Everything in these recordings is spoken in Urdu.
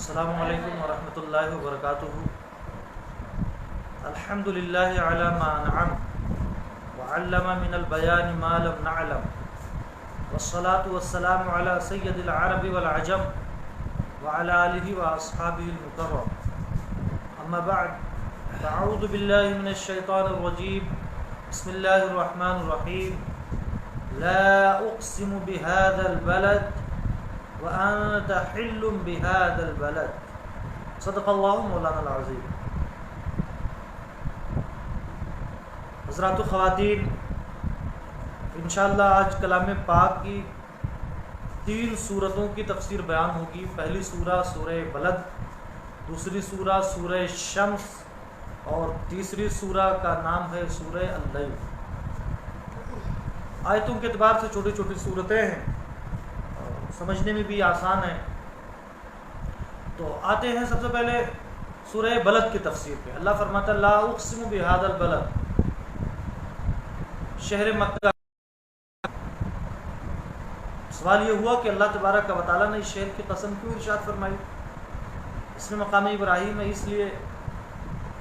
السلام علیکم ورحمۃ اللہ وبرکاتہ۔ الحمد للہ علی ما انعم وعلم من البیان ما لم نعلم والصلاة والسلام علی سید العرب والعجم وعلی آلہ واصحابہ المکرم، اما بعد فاعوذ باللہ من الشیطان الرجیم، بسم اللہ الرحمن الرحیم۔ لا اقسم بهذا البلد وأنت حل بهذا البلد، صدق اللہ مولانا العظیم۔ حضرات و خواتین، انشاءاللہ آج کلام پاک کی 3 سورتوں کی تفسیر بیان ہوگی۔ پہلی سورہ سورہ بلد، دوسری سورہ سورہ شمس، اور تیسری سورہ کا نام ہے سورہ اللیل۔ آیتوں کے اعتبار سے چھوٹی چھوٹی سورتیں ہیں، سمجھنے میں بھی آسان ہے۔ تو آتے ہیں سب سے پہلے سورہ بلد کی تفسیر پہ۔ اللہ فرماتا ہے لا اقسم بهذا البلد، شہر مکہ۔ سوال یہ ہوا کہ اللہ تبارک و تعالیٰ نے اس شہر کی قسم کیوں ارشاد فرمائی؟ اس میں مقام ابراہیم ہے، اس لیے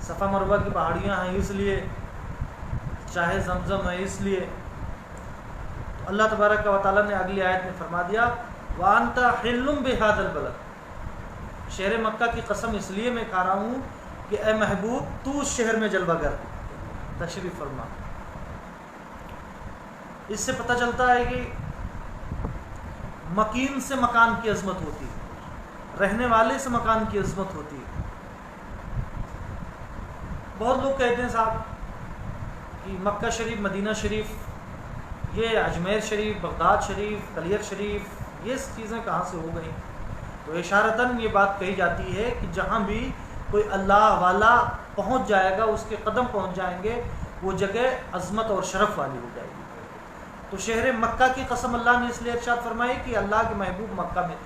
صفا مروہ کی پہاڑیاں ہیں، اس لیے چاہے زمزم ہے، اس لیے۔ تو اللہ تبارک و تعالیٰ نے اگلی آیت میں فرما دیا وَأَنْتَ حِلٌّ بِهَذَا الْبَلَدِ، شہر مکہ کی قسم اس لیے میں کھا رہا ہوں کہ اے محبوب تو اس شہر میں جلوہ گر تشریف فرما۔ اس سے پتہ چلتا ہے کہ مکین سے مکان کی عظمت ہوتی ہے، رہنے والے سے مکان کی عظمت ہوتی ہے۔ بہت لوگ کہتے ہیں صاحب کہ مکہ شریف، مدینہ شریف، یہ اجمیر شریف، بغداد شریف، کلیر شریف، یہ چیزیں کہاں سے ہو گئیں؟ تو اشارتاً یہ بات کہی جاتی ہے کہ جہاں بھی کوئی اللہ والا پہنچ جائے گا، اس کے قدم پہنچ جائیں گے، وہ جگہ عظمت اور شرف والی ہو جائے گی۔ تو شہر مکہ کی قسم اللہ نے اس لیے ارشاد فرمائی کہ اللہ کے محبوب مکہ میں۔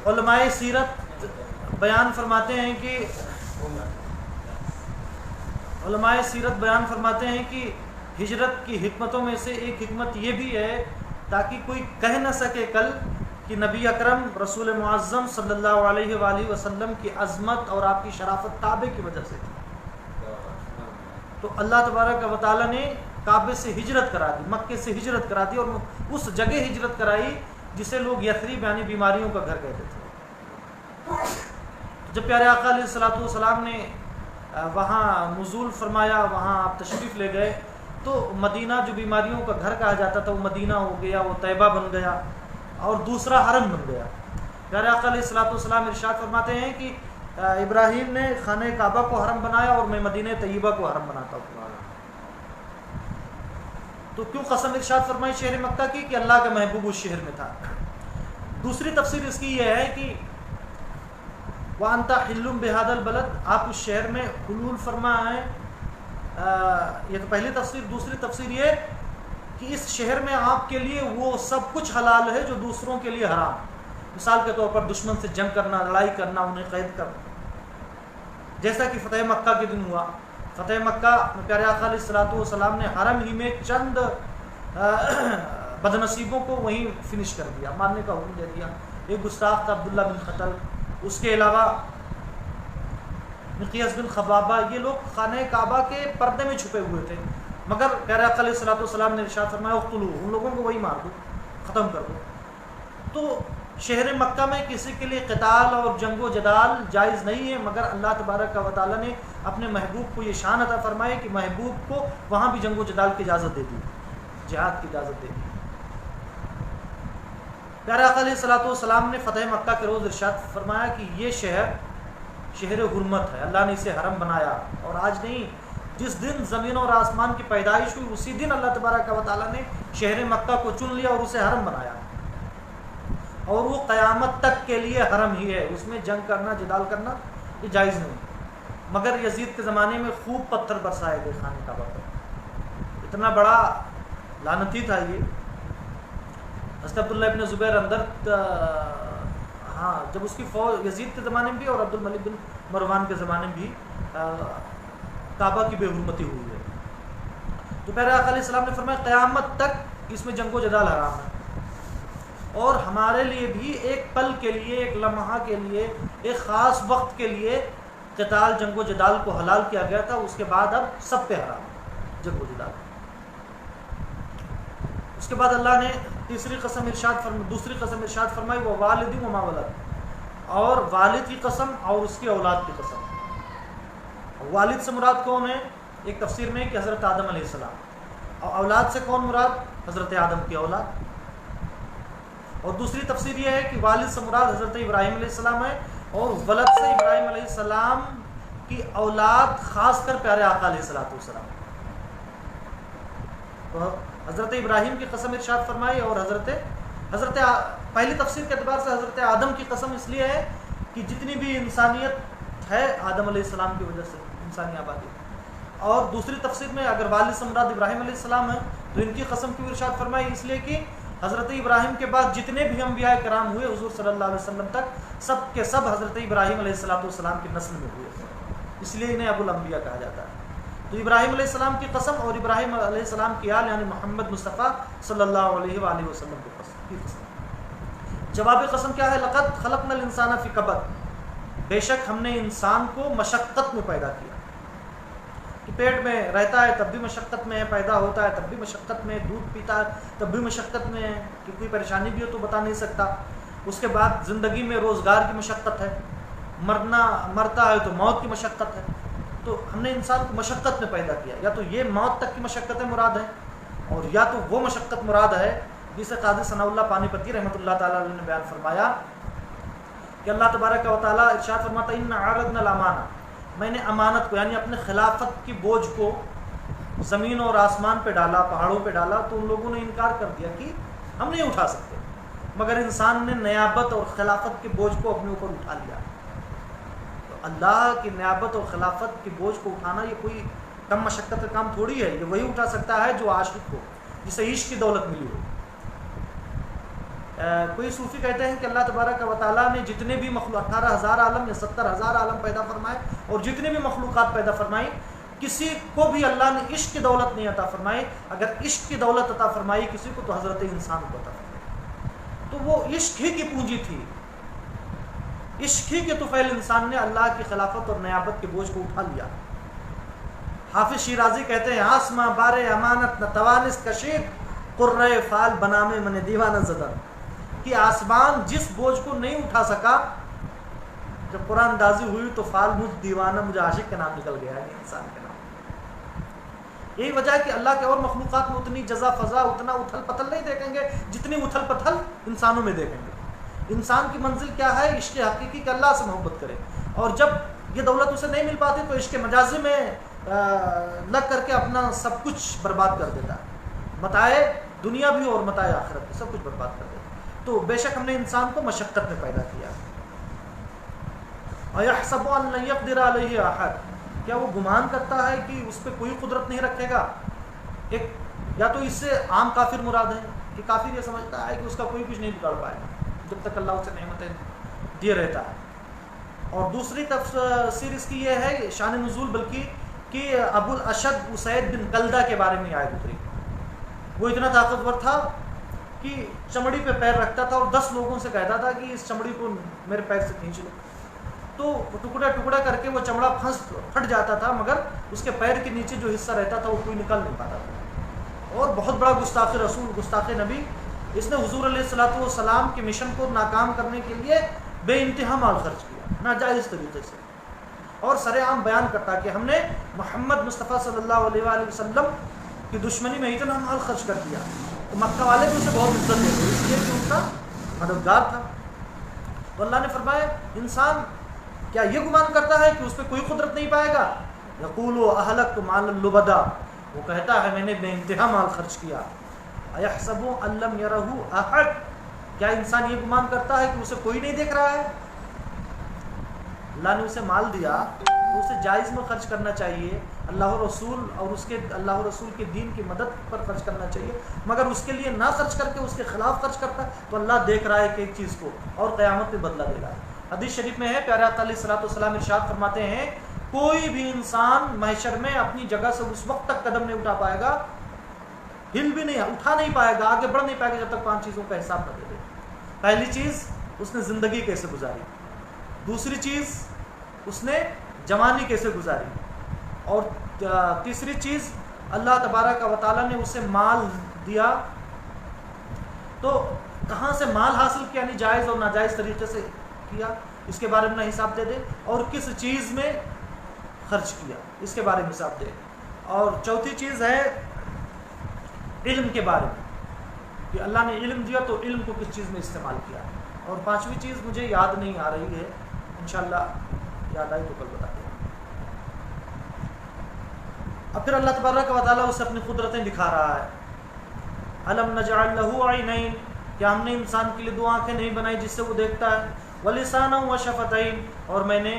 علماء سیرت بیان فرماتے ہیں کہ ہجرت کی حکمتوں میں سے ایک حکمت یہ بھی ہے تاکہ کوئی کہہ نہ سکے کل کہ نبی اکرم رسول معظم صلی اللہ علیہ وآلہ وسلم کی عظمت اور آپ کی شرافت کعبے کی وجہ سے تھی۔ تو اللہ تبارک و تعالیٰ نے کعبے سے ہجرت کرا دی، مکے سے ہجرت کرا دی، اور اس جگہ ہجرت کرائی جسے لوگ یثریب یعنی بیماریوں کا گھر کہتے تھے۔ جب پیارے آقا علیہ الصلوۃ والسلام نے وہاں نزول فرمایا، وہاں آپ تشریف لے گئے، تو مدینہ جو بیماریوں کا گھر کہا جاتا تھا وہ مدینہ ہو گیا، وہ طیبہ بن گیا، اور دوسرا حرم بن گیا۔ پیارے آقا علیہ الصلوۃ والسلام ارشاد فرماتے ہیں کہ ابراہیم نے خانہ کعبہ کو حرم بنایا اور میں مدینہ طیبہ کو حرم بناتا ہوں۔ تو کیوں قسم ارشاد فرمائی شہر مکہ کی؟ کہ اللہ کا محبوب اس شہر میں تھا۔ دوسری تفسیر اس کی یہ ہے کہ وَأَنْتَ حِلٌّ بِهَذَا الْبَلَدِ، آپ اس شہر میں حلول فرما ہے۔ یہ تو پہلی تفسیر۔ دوسری تفسیر یہ کہ اس شہر میں آپ کے لیے وہ سب کچھ حلال ہے جو دوسروں کے لیے حرام۔ مثال کے طور پر دشمن سے جنگ کرنا، لڑائی کرنا، انہیں قید کرنا، جیسا کہ فتح مکہ کے دن ہوا۔ فتح مکہ میں پیارے آقا علیہ الصلوۃ والسلام نے حرم ہی میں چند بدنصیبوں کو وہیں فنش کر دیا، مارنے کا حکم دے دیا۔ ایک گستاخ تھا عبداللہ بن خطل، اس کے علاوہ مقیاس بن خبابہ، یہ لوگ خانہ کعبہ کے پردے میں چھپے ہوئے تھے، مگر پیارے آقا علیہ الصلوۃ والسلام نے ارشاد فرمایا اقتلوا، ان لوگوں کو وہی مار دو، ختم کر دو۔ تو شہر مکہ میں کسی کے لیے قتال اور جنگ و جدال جائز نہیں ہے، مگر اللہ تبارک و تعالیٰ نے اپنے محبوب کو یہ شان عطا فرمائی کہ محبوب کو وہاں بھی جنگ و جدال کی اجازت دے دی، جہاد کی اجازت دے دی۔ پیارے آقا علیہ الصلوۃ والسلام نے فتح مکہ کے روز ارشاد فرمایا کہ یہ شہر حرمت ہے، اللہ نے اسے حرم بنایا، اور آج نہیں، جس دن زمین اور آسمان کی پیدائش ہوئی اسی دن اللہ تبارک و تعالیٰ نے شہر مکہ کو چن لیا اور اسے حرم بنایا، اور وہ قیامت تک کے لیے حرم ہی ہے، اس میں جنگ کرنا، جدال کرنا یہ جائز نہیں۔ مگر یزید کے زمانے میں خوب پتھر برسائے گئے خانہ کعبہ پر، اتنا بڑا لعنتی تھا یہ۔ حضرت عبداللہ ابن زبیر اندر، جب اس کی فوج یزید کے زمانے میں بھی اور عبد الملک بن مروان کے زمانے میں بھی کعبہ کی بے حرمتی ہوئی ہے۔ تو پیارے آقا علیہ السلام نے فرمایا قیامت تک اس میں جنگ و جدال حرام ہے۔ اور ہمارے لیے بھی ایک پل کے لیے، ایک لمحہ کے لیے، ایک خاص وقت کے لیے قتال، جنگ و جدال کو حلال کیا گیا تھا، اس کے بعد اب سب پہ حرام ہے جنگ و جدال۔ اس کے بعد اللہ نے دوسری قسم ارشاد فرمائی، وہ والد وما ولد، اور والد کی قسم اور اس کی اولاد کی قسم۔ والد سے مراد کون ہے؟ ایک تفسیر میں کہ حضرت آدم علیہ السلام، اور اولاد سے کون مراد؟ حضرت آدم کی اولاد۔ اور دوسری تفسیر یہ ہے کہ والد سے مراد حضرت ابراہیم علیہ السلام ہے، اور ولد سے ابراہیم علیہ السلام کی اولاد، خاص کر پیارے آقا علیہ السلام۔ تو حضرت ابراہیم کی قسم ارشاد فرمائی، اور حضرت پہلی تفسیر کے اعتبار سے حضرت آدم کی قسم اس لیے ہے کہ جتنی بھی انسانیت ہے آدم علیہ السلام کی وجہ سے انسانی آبادی۔ اور دوسری تفسیر میں اگر والد سے مراد ابراہیم علیہ السلام ہے تو ان کی قسم کیوں ارشاد فرمائی؟ اس لیے کہ حضرت ابراہیم کے بعد جتنے بھی انبیاء کرام ہوئے حضور صلی اللہ علیہ وسلم تک، سب کے سب حضرت ابراہیم علیہ السلام کی نسل میں ہوئے تھے، اس لیے انہیں ابو الانبیاء کہا جاتا ہے۔ تو ابراہیم علیہ السلام کی قسم اور ابراہیم علیہ السلام کی آل یعنی محمد مصطفیٰ صلی اللہ علیہ وآلہ وسلم کی قسم۔ جواب قسم کیا ہے؟ لقد خلقنا الانسان فی کبد، بے شک ہم نے انسان کو مشقت میں پیدا کیا، کہ پیٹ میں رہتا ہے تب بھی مشقت میں ہے، پیدا ہوتا ہے تب بھی مشقت میں، دودھ پیتا ہے تب بھی مشقت میں ہے، کہ کوئی پریشانی بھی ہو تو بتا نہیں سکتا۔ اس کے بعد زندگی میں روزگار کی مشقت ہے، مرتا ہے تو موت کی مشقت ہے۔ تو ہم نے انسان کو مشقت میں پیدا کیا، یا تو یہ موت تک کی مشقتیں مراد ہیں، اور یا تو وہ مشقت مراد ہے جسے قاضی ثناء اللہ پانی پتی رحمۃ اللہ تعالیٰ علیہ نے بیان فرمایا کہ اللہ تبارک و تعالیٰ ارشاد فرماتا ہے ان عرضنا الامانہ، میں نے امانت کو یعنی اپنے خلافت کی بوجھ کو زمین اور آسمان پہ ڈالا، پہاڑوں پہ ڈالا، تو ان لوگوں نے انکار کر دیا کہ ہم نہیں اٹھا سکتے، مگر انسان نے نیابت اور خلافت کے بوجھ کو اپنے اوپر اٹھا لیا۔ تو اللہ کی نیابت اور خلافت کی بوجھ کو اٹھانا یہ کوئی کم مشقت کا کام تھوڑی ہے، یہ وہی اٹھا سکتا ہے جو عاشق ہو، جسے عشق کی دولت ملی ہو۔ کوئی صوفی کہتے ہیں کہ اللہ تبارک و تعالیٰ نے جتنے بھی 18,000 عالم یا 70,000 عالم پیدا فرمائے اور جتنے بھی مخلوقات پیدا فرمائی، کسی کو بھی اللہ نے عشق کی دولت نہیں عطا فرمائی۔ اگر عشق کی دولت عطا فرمائی کسی کو تو حضرت انسان کو عطا فرمائی، تو وہ عشق ہی کی پونجی تھی، عشق ہی کے طفیل انسان نے اللہ کی خلافت اور نیابت کے بوجھ کو اٹھا لیا۔ حافظ شیرازی کہتے ہیں آسماں بارے امانت نہ توانست کشید، قرۂ فال بنامے من دیوانہ زدہ، کہ آسمان جس بوجھ کو نہیں اٹھا سکا، جب قرآن اندازی ہوئی تو فال مجھ دیوانہ، مجھے عاشق کا نام نکل گیا، یعنی انسان کا نام۔ یہی وجہ ہے کہ اللہ کے اور مخلوقات میں اتنی جزا فضا، اتنا اتھل پتھل نہیں دیکھیں گے جتنی اتھل پتھل انسانوں میں دیکھیں گے۔ انسان کی منزل کیا ہے؟ عشق حقیقی کہ اللہ سے محبت کرے، اور جب یہ دولت اسے نہیں مل پاتی تو عشق مجازی میں لگ کر کے اپنا سب کچھ برباد کر دیتا ہے، متاع دنیا بھی اور متاع آخرت بھی، سب کچھ برباد کر دیتا ہے۔ تو بے شک ہم نے انسان کو مشقت میں پیدا کیا۔ اَيَحْسَبُ أَن لَّن يَقْدِرَ عَلَيْهِ أَحَدٌ، کیا وہ گمان کرتا ہے کہ اس پہ کوئی قدرت نہیں رکھے گا؟ ایک یا تو اس سے عام کافر مراد ہے کہ کافر یہ سمجھتا ہے کہ اس کا کوئی کچھ نہیں بگاڑ پائے گا جب تک اللہ اسے نعمتیں دیے رہتا ہے۔ اور دوسری تفسیر اس کی یہ ہے شان نزول بلکہ کہ ابو الاشد اسید بن کلدہ کے بارے میں آیت اتری۔ وہ اتنا طاقتور تھا کہ چمڑی پہ پیر رکھتا تھا اور 10 لوگوں سے کہتا تھا کہ اس چمڑی کو میرے پیر سے کھینچ لو، تو ٹکڑا ٹکڑا کر کے وہ چمڑا پھٹ جاتا تھا، مگر اس کے پیر کے نیچے جو حصہ رہتا تھا وہ کوئی نکل نہیں پاتا تھا۔ اور بہت بڑا گستاخ رسول، گستاخ نبی، اس نے حضور علیہ الصلوۃ والسلام کے مشن کو ناکام کرنے کے لیے بے انتہا مال خرچ کیا ناجائز طریقے سے، اور سر عام بیان کرتا کہ ہم نے محمد مصطفیٰ صلی اللہ علیہ وآلہ وسلم کی دشمنی میں اتنا مال خرچ کر دیا، تو مکہ والے بھی اسے بہت عزت دیتے اس لیے کہ ان کا مددگار تھا۔ تو اللہ نے فرمایا انسان کیا یہ گمان کرتا ہے کہ اس پہ کوئی قدرت نہیں پائے گا؟ یقول اہلکت مالا لبدا، وہ کہتا ہے میں نے بے انتہا مال خرچ کیا۔ ایحسب ان لم یرہ احد، کیا انسان یہ گمان کرتا ہے کہ اسے کوئی نہیں دیکھ رہا ہے؟ اللہ نے اسے مال دیا تو اسے جائز میں خرچ کرنا چاہیے، اللہ رسول اور اس کے اللہ رسول کے دین کی مدد پر خرچ کرنا چاہیے، مگر اس کے لیے نہ خرچ کر کے اس کے خلاف خرچ کرتا ہے تو اللہ دیکھ رہا ہے کہ ایک چیز کو، اور قیامت میں بدلہ دے رہا ہے۔ حدیث شریف میں ہے پیارے آقا علیہ الصلوۃ والسلام ارشاد فرماتے ہیں کوئی بھی انسان محشر میں اپنی جگہ سے اس وقت تک قدم نہیں اٹھا پائے گا، ہل بھی نہیں، اٹھا نہیں پائے گا، آگے بڑھ نہیں پائے گا جب تک 5 چیزوں کا حساب نہ دے دے۔ پہلی چیز اس نے زندگی کیسے گزاری، دوسری چیز اس نے جوانی کیسے گزاری، اور تیسری چیز اللہ تبارک و تعالیٰ نے اسے مال دیا تو کہاں سے مال حاصل کیا، یعنی جائز اور ناجائز طریقے سے کیا، اس کے بارے میں حساب دے دے، اور کس چیز میں خرچ کیا اس کے بارے میں حساب دے۔ اور چوتھی چیز ہے علم کے بارے میں کہ اللہ نے علم دیا تو علم کو کس چیز میں استعمال کیا، اور پانچویں چیز مجھے یاد نہیں آ رہی ہے، انشاءاللہ یاد آئی تو کل بتا دیں۔ اب پھر اللہ تبارک و تعالیٰ اسے اپنی قدرتیں دکھا رہا ہے۔ الم نجعل لہ عینین، کیا ہم نے انسان کے لیے دو آنکھیں نہیں بنائی جس سے وہ دیکھتا ہے، ولسانا وشفتین، اور میں نے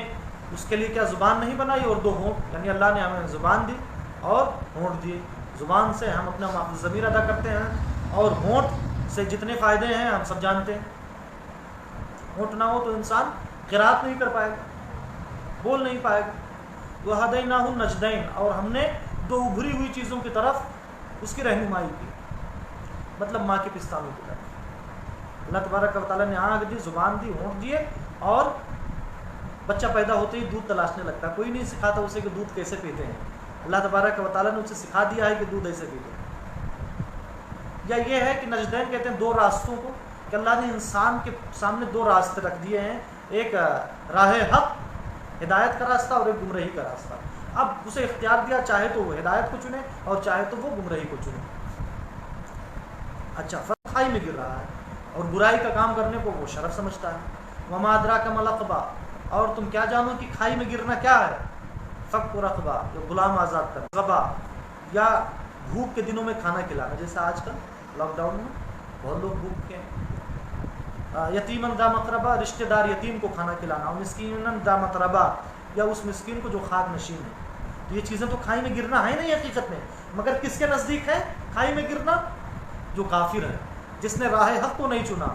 اس کے لیے کیا زبان نہیں بنائی اور دو ہونٹ، یعنی اللہ نے ہمیں زبان دی اور ہونٹ دیے۔ زبان سے ہم اپنا ضمیر ادا کرتے ہیں، اور ہونٹ سے جتنے فائدے ہیں ہم سب جانتے ہیں۔ ہونٹ نہ ہو تو انسان قرات نہیں کر پائے گا، بول نہیں پائے گا۔ وہدیناہ النجدین، اور ہم نے دو ابھری ہوئی چیزوں کی طرف اس کی رہنمائی کی، مطلب ماں کے پستانوں کی طرف۔ اللہ تبارک و تعالیٰ نے آنکھ دی، زبان دی، ہونٹ دیے، اور بچہ پیدا ہوتے ہی دودھ تلاشنے لگتا ہے، کوئی نہیں سکھاتا اسے کہ دودھ کیسے پیتے ہیں، اللہ تبارک و تعالیٰ نے اسے سکھا دیا ہے کہ دودھ ایسے پیتے ہیں۔ یا یہ ہے کہ نجدین کہتے ہیں دو راستوں کو، کہ اللہ نے انسان کے سامنے دو راستے رکھ دیے ہیں، ایک راہ حق ہدایت کا راستہ اور ایک گمراہی کا راستہ۔ اب اسے اختیار دیا، چاہے تو وہ ہدایت کو چنے اور چاہے تو وہ گمراہی کو چنے۔ اچھا، فرق کھائی میں گر رہا ہے اور برائی کا کام کرنے کو وہ شرف سمجھتا ہے۔ وما ادراک ما العقبہ، اور تم کیا جانو کہ کھائی میں گرنا کیا ہے؟ فک رقبہ، یا غلام آزاد کرنا، غبا یا بھوک کے دنوں میں کھانا کھلانا، جیسے آج کل لاک ڈاؤن میں بہت لوگ بھوک کے ہیں۔ یتیماً ذا مقربہ، رشتہ دار یتیم کو کھانا کھلانا، اور مسکیناً ذا متربہ، یا اس مسکین کو جو خاک نشین ہے۔ تو یہ چیزیں تو کھائی میں گرنا ہے نہیں حقیقت میں، مگر کس کے نزدیک ہے کھائی میں گرنا؟ جو کافر ہے، جس نے راہ حق کو نہیں چنا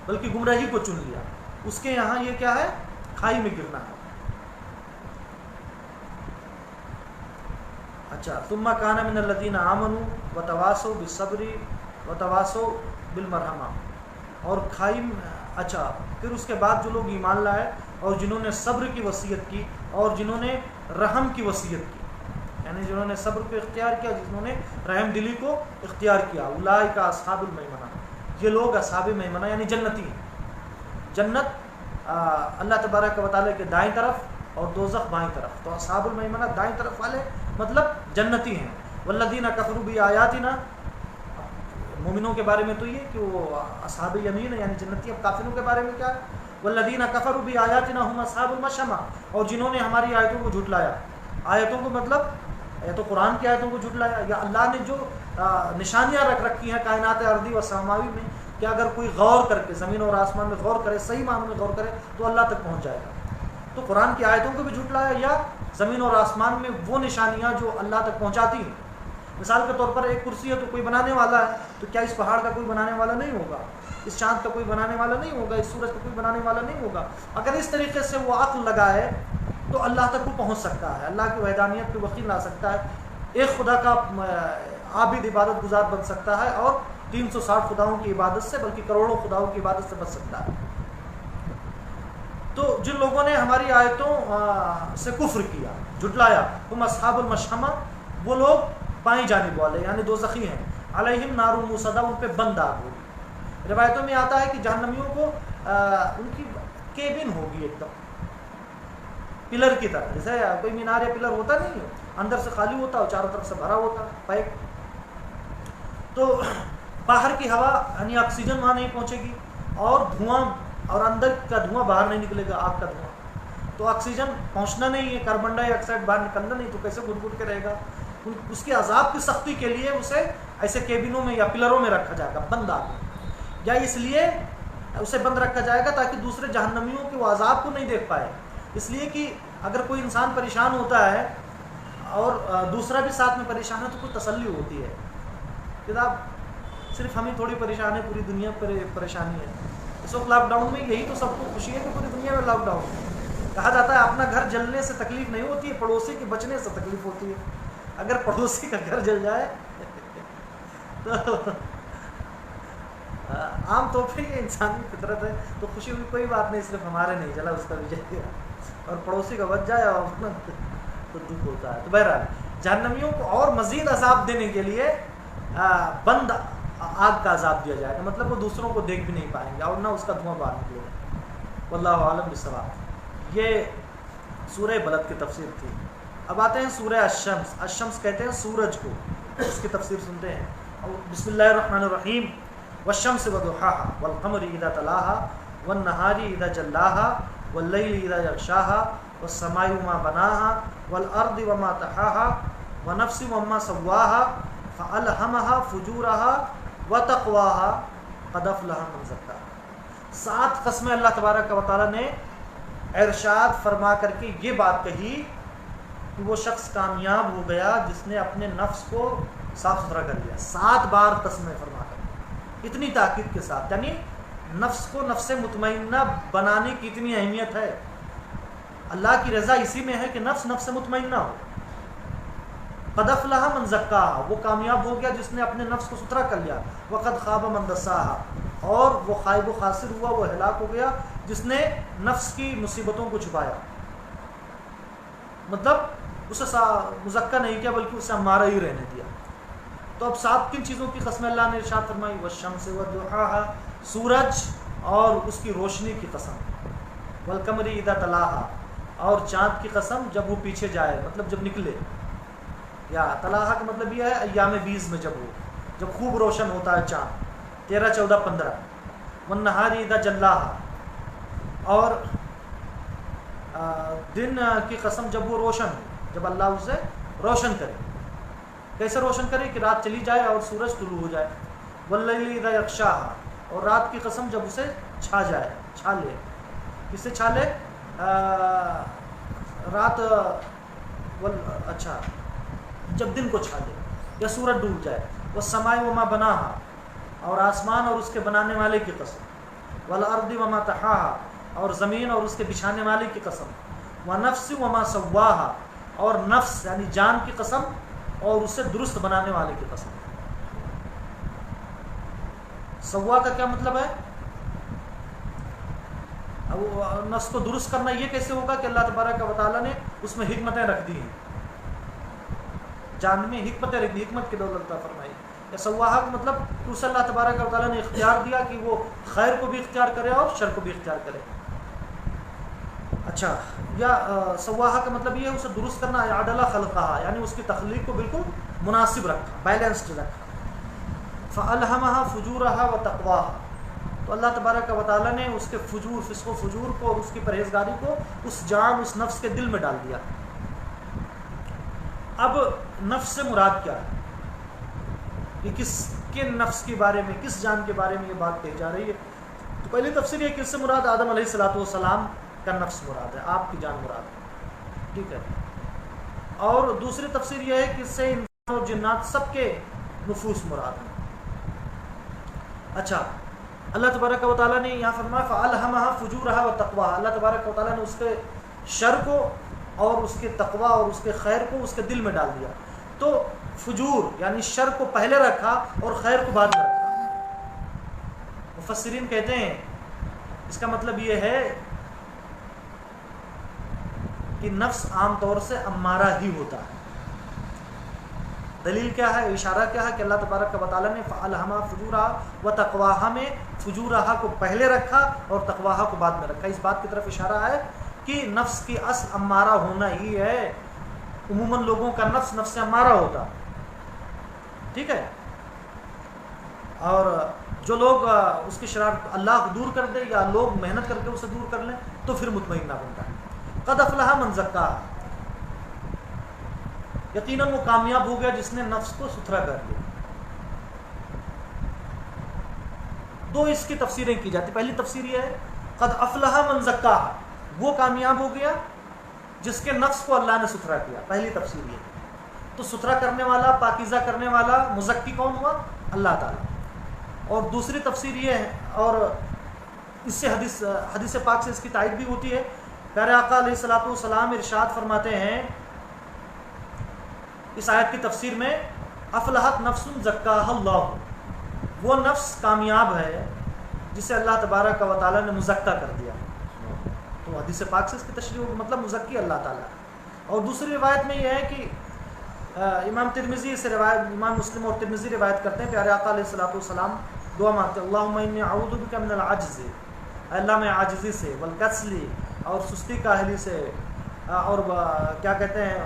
بلکہ گمراہی کو چن لیا، اس کے یہاں یہ کیا ہے؟ کھائی میں گرنا ہے۔ اچھا، ثم کان من الذین آمنوا وتواصوا بالصبر وتواصوا بالمرحمہ، اور کھائی، اچھا پھر اس کے بعد جو لوگ ایمان لائے اور جنہوں نے صبر کی وصیت کی اور جنہوں نے رحم کی وصیت کی، یعنی جنہوں نے صبر کو اختیار کیا، جنہوں نے رحم دلی کو اختیار کیا، اولئک اصحاب المیمنہ، یہ لوگ اصحاب میمنہ یعنی جنتی ہیں۔ جنت اللہ تبارک و تعالیٰ کے دائیں طرف اور دوزخ بائیں طرف، تو اصحاب المیمنہ دائیں طرف والے مطلب جنتی ہیں۔ والذین کفروا بآیاتنا، مومنوں کے بارے میں تو یہ کہ وہ اصحاب یمین یعنی جنتی۔ اب کافروں کے بارے میں کیا ہے؟ والذین کفروا بآیاتنا هم اصحاب المشأمہ، اور جنہوں نے ہماری آیتوں کو جھٹلایا۔ آیتوں کو مطلب یا تو قرآن کی آیتوں کو جھٹلایا، یا اللہ نے جو نشانیاں رکھ رکھی ہیں کائنات ارضی و سماوی میں، کہ اگر کوئی غور کر کے زمین اور آسمان میں غور کرے، صحیح معنوں میں غور کرے تو اللہ تک پہنچ جائے گا۔ تو قرآن کی آیتوں کو بھی جھٹلایا، یا زمین اور آسمان میں وہ نشانیاں جو اللہ تک پہنچاتی ہیں۔ مثال کے طور پر ایک کرسی ہے تو کوئی بنانے والا ہے، تو کیا اس پہاڑ کا کوئی بنانے والا نہیں ہوگا؟ اس چاند کا کوئی بنانے والا نہیں ہوگا؟ اس سورج کا کوئی بنانے والا نہیں ہوگا؟ اگر اس طریقے سے وہ عقل لگائے تو اللہ تک وہ پہنچ سکتا ہے، اللہ کی وحدانیت کو یقین لا سکتا ہے، ایک خدا کا عابد عبادت گزار بن سکتا ہے، اور 360 خداؤں کی عبادت سے بلکہ کروڑوں خداؤں کی عبادت سے بچ سکتا ہے۔ تو جن لوگوں نے ہماری آیتوں سے کفر کیا، جھٹلایا، ہم اصحاب المشأمہ، وہ لوگ بائیں جانب والے یعنی دوزخی ہیں۔ علیہم نار موصدہ، ان پہ بند آگ ہوگی۔ روایتوں میں آتا ہے کہ جہنمیوں کو ان کی کیبن ہوگی ایک دم پلر کی طرح، جیسے کوئی مینار یا پلر ہوتا نہیں ہے، اندر سے خالی ہوتا اور چاروں طرف سے بھرا ہوتا پیک، تو باہر کی ہوا یعنی آکسیجن وہاں نہیں پہنچے گی، اور دھواں، اور اندر کا دھواں باہر نہیں نکلے گا، آگ کا دھواں، تو آکسیجن پہنچنا نہیں ہے، کاربن ڈائی آکسائڈ باہر نکلنا نہیں، تو کیسے گھٹ گھٹ کے رہے گا؟ اس کے عذاب کی سختی کے لیے اسے ایسے کیبنوں میں یا پلروں میں رکھا جائے گا، بند آگ، یا اس لیے اسے بند رکھا جائے گا تاکہ دوسرے جہنمیوں کے وہ عذاب کو نہیں دیکھ پائے۔ اس لیے کہ اگر کوئی انسان پریشان ہوتا ہے اور دوسرا بھی ساتھ میں پریشان ہے تو کوئی تسلی ہوتی ہے کہ صرف ہمیں تھوڑی پریشان ہے، پوری دنیا پر پریشانی ہے۔ اس وقت لاک ڈاؤن میں یہی تو سب کو خوشی ہے کہ پوری دنیا میں لاک ڈاؤن ہے۔ کہا جاتا ہے اپنا گھر جلنے سے تکلیف نہیں ہوتی ہے، پڑوسی کے بچنے سے تکلیف ہوتی ہے۔ اگر پڑوسی کا گھر جل جائے تو عام طور پہ یہ انسانی فطرت ہے، تو خوشی ہوئی کوئی بات نہیں، صرف ہمارے نہیں چلا اس کا بھی جائے گا، اور پڑوسی کا بچ جائے اور تو دکھ ہوتا ہے۔ تو بہرحال جہنمیوں کو اور مزید عذاب دینے کے لیے بند آگ کا عذاب دیا جائے گا، مطلب وہ دوسروں کو دیکھ بھی نہیں پائیں گے اور نہ اس کا دھواں باہر نکلے گا۔ واللہ عالم بالصواب۔ یہ سورہ بلد کی تفسیر تھی۔ اب آتے ہیں سورہ الشمس۔ الشمس کہتے ہیں سورج کو، اس کی تفسیر سنتے ہیں۔ بسم اللہ الرحمن الرحیم۔ والشمس وضحاها والقمر اذا تلاها والنهار اذا جلاها والليل اذا يغشاها والسماء وما بناها والارض وما طحاها ونفس وما سواها فألهمها فجورها وتقواها قد افلح من زكاها۔ 7 قسمیں اللہ تبارک و تعالی نے ارشاد فرما کر کے یہ بات کہی کہ وہ شخص کامیاب ہو گیا جس نے اپنے نفس کو صاف ستھرا کر لیا۔ 7 بار قسمیں فرما کر، اتنی تاکید کے ساتھ، یعنی نفس کو نفس مطمئنہ بنانے کی اتنی اہمیت ہے۔ اللہ کی رضا اسی میں ہے کہ نفس مطمئنہ ہو۔ قد افلح من زکاها، وہ کامیاب ہو گیا جس نے اپنے نفس کو ستھرا کر لیا۔ وقد خاب من دساها، اور وہ خائب و خاسر ہوا، وہ ہلاک ہو گیا جس نے نفس کی مصیبتوں کو چھپایا، مطلب اسے مزکہ نہیں کیا بلکہ اسے امارہ ہی رہنے دیا۔ تو اب 7 کن چیزوں کی قسم اللہ نے ارشاد فرمائی؟ والشمس وضحاها، سورج اور اس کی روشنی کی قسم، والقمر اذا تلاها، اور چاند کی قسم جب وہ پیچھے جائے، مطلب جب نکلے، یا تلاها کا مطلب یہ ہے ایام 20 میں جب خوب روشن ہوتا ہے چاند، 13، 14، 15۔ والنہار اذا جلاها، اور دن کی قسم جب وہ روشن ہو، جب اللہ اسے روشن کرے۔ کیسے روشن کرے؟ کہ رات چلی جائے اور سورج طلوع ہو جائے۔ واللیل اذا یغشاها، اور رات کی قسم جب اسے چھا جائے، چھا لے۔ کس سے چھا لے؟ رات اچھا جب دن کو چھا لے یا سورج ڈوب جائے۔ والسماء وما بناها، اور آسمان اور اس کے بنانے والے کی قسم۔ والارض وما طحاها، اور زمین اور اس کے بچھانے والے کی قسم۔ ونفس وما سواها، اور نفس یعنی جان کی قسم اور اسے درست بنانے والے کی قسم۔ سوا کا کیا مطلب ہے؟ نفس کو درست کرنا یہ کیسے ہوگا کہ اللہ تبارک و تعالیٰ نے اس میں حکمتیں رکھ دی ہیں، جان میں حکمتیں رکھ دی، حکمت کی دولت عطا فرمائی۔ یا سواہا کا مطلب کہ اسے اللہ تبارک و تعالیٰ نے اختیار دیا کہ وہ خیر کو بھی اختیار کرے اور شر کو بھی اختیار کرے۔ اچھا، یا سواہا کا مطلب یہ ہے اسے درست کرنا، عدل خلقہا، یعنی اس کی تخلیق کو بالکل مناسب رکھا، بیلنسڈ رکھا۔ فَأَلْهَمَهَا فُجُورَهَا وَتَقْوَاهَا، تو اللہ تبارک و تعالیٰ نے اس کے فجور، فسق و فجور کو اور اس کی پرہیزگاری کو اس جان، اس نفس کے دل میں ڈال دیا۔ اب نفس سے مراد کیا ہے؟ یہ کس کے نفس کے بارے میں، کس جان کے بارے میں یہ بات کہی جا رہی ہے؟ تو پہلی تفسیر یہ کہ اس سے مراد آدم علیہ السلام کا نفس مراد ہے، آپ کی جان مراد ہے، ٹھیک ہے۔ اور دوسری تفسیر یہ ہے کہ اس سے انسان اور جنات سب کے نفوس مراد ہیں۔ اچھا، اللہ تبارک و تعالیٰ نے یہاں فرمایا فَأَلْهَمَهَا فُجُورَهَا وَتَقْوَاهَا، اللہ تبارک و تعالیٰ نے اس کے شر کو اور اس کے تقوی اور اس کے خیر کو اس کے دل میں ڈال دیا۔ تو فجور یعنی شر کو پہلے رکھا اور خیر کو بعد میں رکھا۔ مفسرین کہتے ہیں اس کا مطلب یہ ہے کہ نفس عام طور سے امارہ ہی ہوتا ہے۔ دلیل کیا ہے، اشارہ کیا ہے کہ اللہ تبارک و تعالیٰ نے فَأَلْهَمَهَا فُجُورَهَا وَتَقْوَاهَا میں فجورہا کو پہلے رکھا اور تقواہا کو بعد میں رکھا۔ اس بات کی طرف اشارہ ہے کہ نفس کی اصل امارہ ہونا ہی ہے۔ عموماً لوگوں کا نفس نفس امارہ ہوتا، ٹھیک ہے، اور جو لوگ اس کی شرارت اللہ دور کر دے یا لوگ محنت کر کے اسے دور کر لیں تو پھر مطمئنہ بنتا ہے۔ قد افلح من زکاها، یقیناً وہ کامیاب ہو گیا جس نے نفس کو ستھرا کر لیا۔ دو اس کی تفسیریں کی جاتی، پہلی تفسیر یہ ہے قد افلح من زکاها، وہ کامیاب ہو گیا جس کے نفس کو اللہ نے ستھرا کیا، پہلی تفسیر یہ ہے۔ تو ستھرا کرنے والا، پاکیزہ کرنے والا مزکی کون ہوا؟ اللہ تعالیٰ۔ اور دوسری تفسیر یہ ہے، اور اس سے حدیث پاک سے اس کی تائید بھی ہوتی ہے۔ پیارے آقا علیہ الصلوۃ والسلام ارشاد فرماتے ہیں اس آیت کی تفسیر میں افلحت نفس زکاها اللہ، وہ نفس کامیاب ہے جسے اللہ تبارک و تعالیٰ نے مزکہ کر دیا. تو حدیث پاک سے اس کی تشریح ہوگی، مطلب مزکی اللہ تعالیٰ. اور دوسری روایت میں یہ ہے کہ امام ترمذی سے روایت، امام مسلم اور ترمذی روایت کرتے ہیں، پیارے آقا علیہ الصلوۃ والسلام دعا مانگتے ہیں، اللہم انی اعوذ بک من العجز، اللہ میں عاجزی سے، والکسلی اور سستی کاہلی سے، اور کیا کہتے ہیں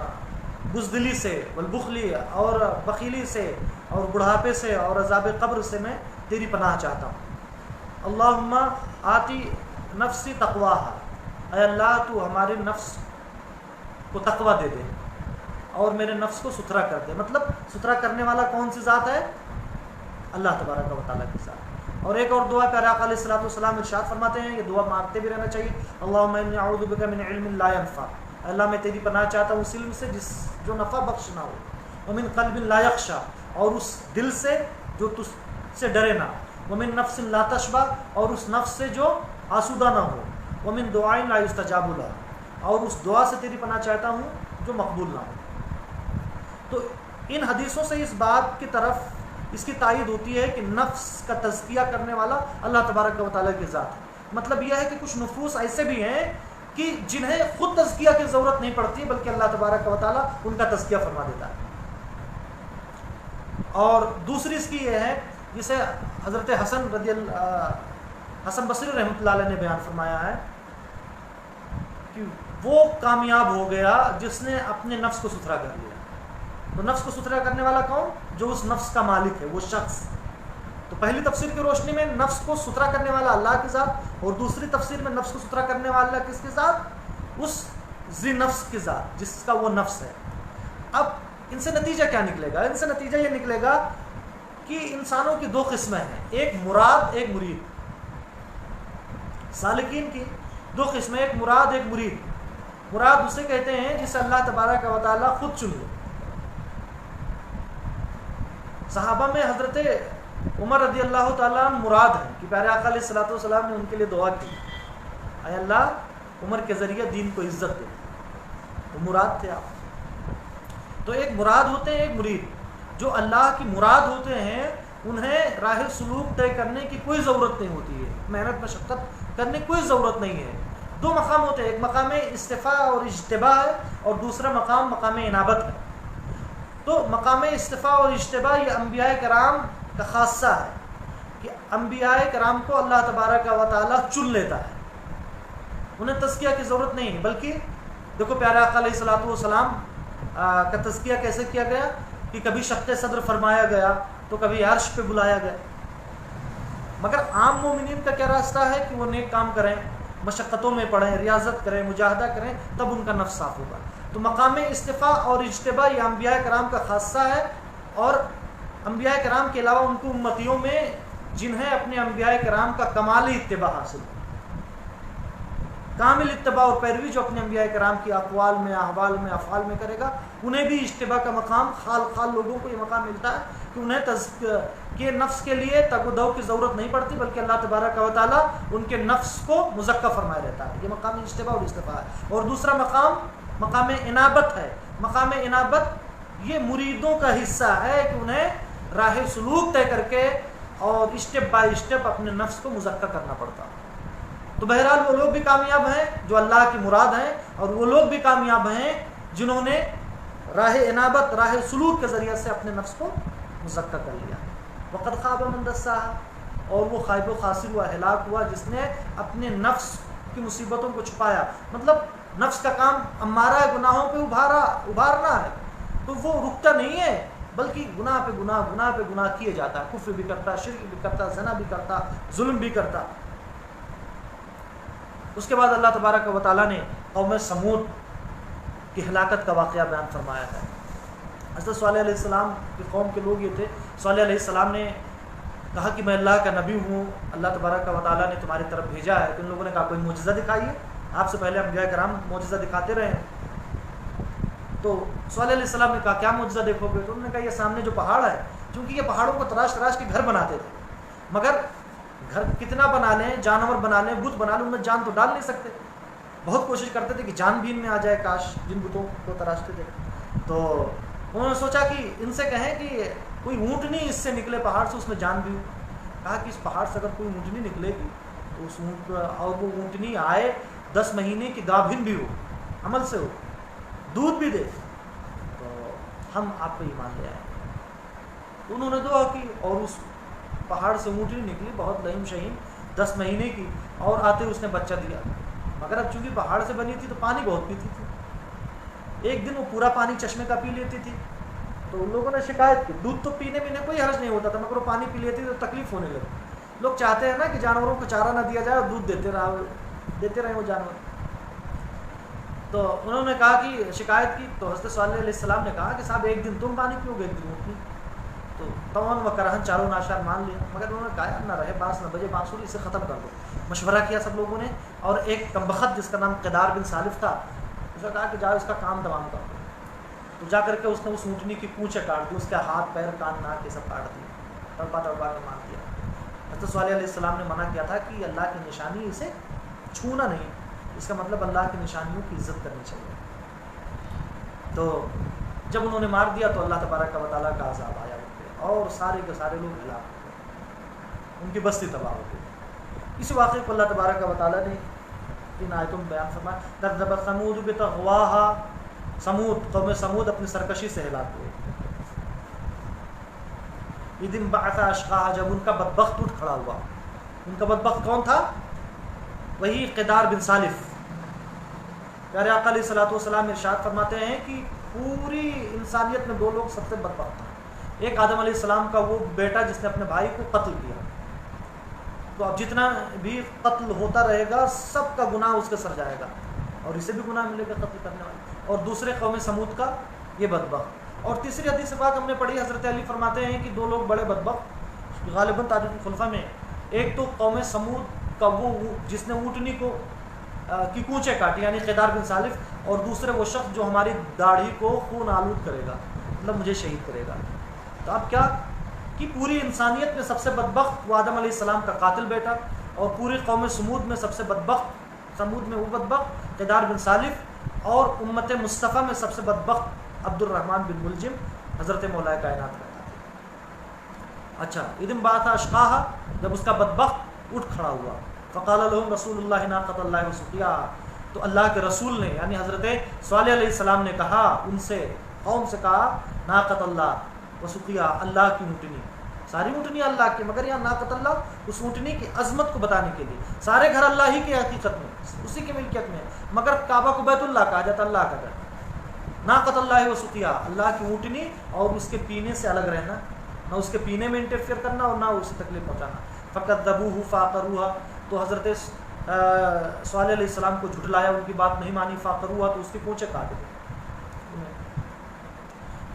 بزدلی سے، والبخلی اور بخیلی سے، اور بڑھاپے سے، اور عذاب قبر سے میں تیری پناہ چاہتا ہوں. اللہم آتی نفسی تقواہا، اے اللہ تو ہمارے نفس کو تقوی دے دے اور میرے نفس کو ستھرا کر دے. مطلب ستھرا کرنے والا کون سی ذات ہے؟ اللہ تبارک و تعالیٰ کی ذات. اور ایک اور دعا پیارے آقا علیہ الصلوۃ والسلام ارشاد فرماتے ہیں، یہ دعا مانگتے بھی رہنا چاہیے، اللہم انی اعوذ بک من علم لا ینفع، اللہ میں تیری پناہ چاہتا ہوں اس علم سے جو نفع بخش نہ ہو، ومن قلب لا یخشع، اور اس دل سے جو تجھ سے ڈرے نہ، ومن نفس لا تشبع، اور اس نفس سے جو آسودہ نہ ہو، ومن دعاء لا یستجاب لہ، اور اس دعا سے تیری پناہ چاہتا ہوں جو مقبول نہ ہو. تو ان حدیثوں سے اس بات کی طرف اس کی تائید ہوتی ہے کہ نفس کا تزکیہ کرنے والا اللہ تبارک و تعالیٰ کی ذات ہے. مطلب یہ ہے کہ کچھ نفوس ایسے بھی ہیں کہ جنہیں خود تزکیہ کی ضرورت نہیں پڑتی بلکہ اللہ تبارک و تعالیٰ ان کا تزکیہ فرما دیتا ہے. اور دوسری اس کی یہ ہے جسے حضرت حسن بصری رحمۃ اللہ علیہ نے بیان فرمایا ہے کہ وہ کامیاب ہو گیا جس نے اپنے نفس کو ستھرا کر لیا. تو نفس کو ستھرا کرنے والا کون؟ جو اس نفس کا مالک ہے، وہ شخص. تو پہلی تفسیر کی روشنی میں نفس کو ستھرا کرنے والا اللہ کی ذات، اور دوسری تفسیر میں نفس کو ستھرا کرنے والا کس کی ذات؟ اس ذی نفس کی ذات جس کا وہ نفس ہے. اب ان سے نتیجہ کیا نکلے گا؟ ان سے نتیجہ یہ نکلے گا کہ انسانوں کی دو قسمیں ہیں، ایک مراد ایک مرید. سالکین کی دو قسمیں، ایک مراد ایک مرید. مراد اسے کہتے ہیں جسے اللہ تبارک و تعالیٰ خود چن لے. صحابہ میں حضرت عمر رضی اللہ تعالیٰ مراد ہیں کہ پیارے آقا علیہ الصلوۃ والسلام نے ان کے لیے دعا کی، اے اللہ عمر کے ذریعے دین کو عزت دے. تو مراد تھے آپ. تو ایک مراد ہوتے ہیں ایک مرید. جو اللہ کی مراد ہوتے ہیں انہیں راہ سلوک طے کرنے کی کوئی ضرورت نہیں ہوتی ہے، محنت مشقت کرنے کی کوئی ضرورت نہیں ہے. دو مقام ہوتے ہیں، ایک مقام استفاء اور اجتباء ہے، اور دوسرا مقام انابت ہے. تو مقام استفاء اور اجتباء یہ انبیاء کرام کا خاصہ ہے کہ انبیاء کرام کو اللہ تبارک و تعالیٰ چن لیتا ہے، انہیں تزکیہ کی ضرورت نہیں ہے. بلکہ دیکھو پیارے آقا علیہ الصلوۃ والسلام کا تزکیہ کیسے کیا گیا کہ کبھی شق صدر فرمایا گیا تو کبھی عرش پہ بلایا گیا. مگر عام مومنین کا کیا راستہ ہے کہ وہ نیک کام کریں، مشقتوں میں پڑھیں، ریاضت کریں، مجاہدہ کریں، تب ان کا نفس صاف ہوگا. تو مقام استفاء اور اجتباء یہ انبیاء کرام کا خاصہ ہے، اور انبیاء کرام کے علاوہ ان کو امتیوں میں جنہیں اپنے انبیاء کرام کا کمالی اتباع حاصل ہے، کامل اتباع اور پیروی جو اپنے انبیاء کرام کی اقوال میں، احوال میں، افعال میں کرے گا، انہیں بھی اجتباع کا مقام، خال لوگوں کو یہ مقام ملتا ہے کہ انہیں کہ نفس کے لیے تگ و دو کی ضرورت نہیں پڑتی بلکہ اللہ تبارک و تعالیٰ ان کے نفس کو مزکہ فرمائے رہتا ہے. یہ مقام اجتباع اور استفاء ہے. اور دوسرا مقام انابت ہے. مقام انابت یہ مریدوں کا حصہ ہے کہ انہیں راہ سلوک طے کر کے اور اسٹیپ بائی اسٹیپ اپنے نفس کو مزکہ کرنا پڑتا ہے. تو بہرحال وہ لوگ بھی کامیاب ہیں جو اللہ کی مراد ہیں، اور وہ لوگ بھی کامیاب ہیں جنہوں نے راہ انابت، راہ سلوک کے ذریعے سے اپنے نفس کو مزکہ کر لیا. وقد خاب من دساہا، اور وہ خائب و خاسر ہوا، ہلاک ہوا جس نے اپنے نفس کی مصیبتوں کو چھپایا. مطلب نفس کا کام امارہ ہے گناہوں پہ ابھارنا ہے، تو وہ رکتا نہیں ہے بلکہ گناہ پہ گناہ کیے جاتا ہے. کفر بھی کرتا، شرک بھی کرتا، زنا بھی کرتا، ظلم بھی کرتا. اس کے بعد اللہ تبارک و تعالیٰ نے قوم سمود کی ہلاکت کا واقعہ بیان فرمایا ہے. حضرت صالح علیہ السلام کی قوم کے لوگ یہ تھے. صالح علیہ السلام نے کہا کہ میں اللہ کا نبی ہوں، اللہ تبارک و تعالیٰ نے تمہاری طرف بھیجا ہے. تو ان لوگوں نے کہا کوئی معجزہ دکھائیے، آپ سے پہلے انبیاء کرام معجزہ دکھاتے رہے ہیں. تو صالح علیہ السلام نے کہا کیا معجزہ دیکھو گے؟ تو انہوں نے کہا یہ سامنے جو پہاڑ ہے، چونکہ یہ پہاڑوں کو تراش کے گھر بناتے تھے، مگر گھر کتنا بنا لیں، جانور بنا لیں، بت بنا لیں، ان میں جان تو ڈال نہیں سکتے. بہت کوشش کرتے تھے کہ جان بھی ان میں آ جائے، کاش جن بتوں کو تراشتے تھے. تو انہوں نے سوچا کہ ان سے کہیں کہ کوئی اونٹنی اس سے نکلے پہاڑ سے، اس میں جان بھی ہو. کہا کہ اس پہاڑ سے اگر کوئی اونٹنی نکلے گی تو اس اونٹ اور وہ اونٹنی آئے 10 مہینے کی گابھن بھی ہو، عمل سے ہو، دودھ بھی دے، تو ہم آپ پہ ایمان لے آئیں۔ تو انہوں نے دعا کی اور اس پہاڑ سے اونٹنی نکلی بہت لئیم شہین 10 مہینے کی، اور آتے اس نے بچہ دیا۔ مگر اب چونکہ پہاڑ سے بنی تھی تو پانی بہت پیتی تھی، ایک دن وہ پورا پانی چشمے کا پی لیتی تھی، تو ان لوگوں نے شکایت کی۔ دودھ تو پینے میں کوئی حرج نہیں ہوتا تھا، مگر وہ پانی پی لیتی تھی تو تکلیف ہونے لگی۔ لوگ چاہتے ہیں نا کہ جانوروں کو چارہ نہ دیا جائے اور دودھ دیتے رہیں وہ جانور۔ تو انہوں نے کہا کہ شکایت کی، تو حضرت صالح علیہ السلام نے کہا کہ صاحب ایک دن تم پانی پیو گے، ایک دن اونٹنی۔ تو تون و کرہن چاروں ناشار مان لیا، مگر انہوں نے کہا نہ رہے باس نہ بجے بانسری، اسے ختم کر دو۔ مشورہ کیا سب لوگوں نے، اور ایک کمبخت جس کا نام قدار بن سالف تھا، اس نے کہا کہ جاؤ اس کا کام تمام کر دو۔ تو جا کر کے اس نے اس اونٹنی کی پونچھیں کاٹ دی، اس کے ہاتھ پیر کان ناک یہ سب کاٹ دیے، تڑپا تڑپا کے مار دیا۔ حضرت صالح علیہ السلام نے منع کیا تھا کہ اللہ کی نشانی اسے چھونا نہیں، اس کا مطلب اللہ کی نشانیوں کی عزت کرنی چاہیے۔ تو جب انہوں نے مار دیا تو اللہ تبارک و تعالیٰ کا عذاب آیا ان پہ، اور سارے کے سارے لوگ ہلاک ہو گئے، ان کی بستی تباہ ہو گئی۔ اس واقعے کو اللہ تبارک و تعالیٰ نے ان آیتوں میں بیان فرمایا۔ کذبت ثمود بطغواها، سمود قوم سمود اپنی سرکشی سے ہلاک ہوئے۔ اذ انبعث اشقاها، جب ان کا بدبخت اٹھ کھڑا ہوا۔ ان کا بدبخت کون تھا؟ وہی قدار بن سالف۔ پیارے آقا علیہ الصلوۃ والسلام ارشاد فرماتے ہیں کہ پوری انسانیت میں 2 لوگ سب سے بدبخت ہیں۔ ایک آدم علیہ السلام کا وہ بیٹا جس نے اپنے بھائی کو قتل کیا، تو اب جتنا بھی قتل ہوتا رہے گا سب کا گناہ اس کے سر جائے گا، اور اسے بھی گناہ ملے گا قتل کرنے والے۔ اور دوسرے قوم سمود کا یہ بدبخت۔ اور تیسری حدیث پاک ہم نے پڑھی، حضرت علی فرماتے ہیں کہ 2 لوگ بڑے بدبخت غالباً تاریخ الخلفاء میں، ایک تو قوم سمود کا وہ جس نے اونٹنی کو کی کونچیں کاٹی یعنی قدار بن سالف، اور دوسرے وہ شخص جو ہماری داڑھی کو خون آلود کرے گا، مطلب مجھے شہید کرے گا۔ تو اب کیا کہ پوری انسانیت میں سب سے بدبخت وہ آدم علیہ السلام کا قاتل بیٹا، اور پوری قوم سمود میں سب سے بدبخت، سمود میں وہ بدبخت قدار بن سالف، اور امت مصطفیٰ میں سب سے بدبخت عبد الرحمن بن ملجم حضرت مولا کائنات کا تھا۔ اچھا، اذ انبعث اشقاها، جب اس کا بدبخت اٹھ کھڑا ہوا، فقال لهم رسول اللہ ناقۃ اللہ وسقیاها، تو اللہ کے رسول نے یعنی حضرت صالح علیہ السلام نے کہا ان سے، قوم سے کہا، ناقۃ اللہ وسقیاها، اللہ کی اونٹنی، ساری اونٹنی اللہ کی، مگر یہاں ناقۃ اللہ اس اونٹنی کی عظمت کو بتانے کے لیے، سارے گھر اللہ ہی کی حقیقت میں، اسی کی ملکیت میں، مگر کعبہ کو بیت اللہ کہا جاتا، اللہ کا گھر۔ ناقۃ اللہ وسقیاها، اللہ کی اونٹنی اور اس کے پینے سے الگ رہنا، نہ اس کے پینے میں انٹرفیئر کرنا اور نہ اسے تکلیف پہنچانا۔ فکذبوہ فعقروها، تو حضرت صالح علیہ السلام کو جھٹلایا، ان کی بات نہیں مانی، فعقروها، تو اس کی پونچھیں کاٹ دی۔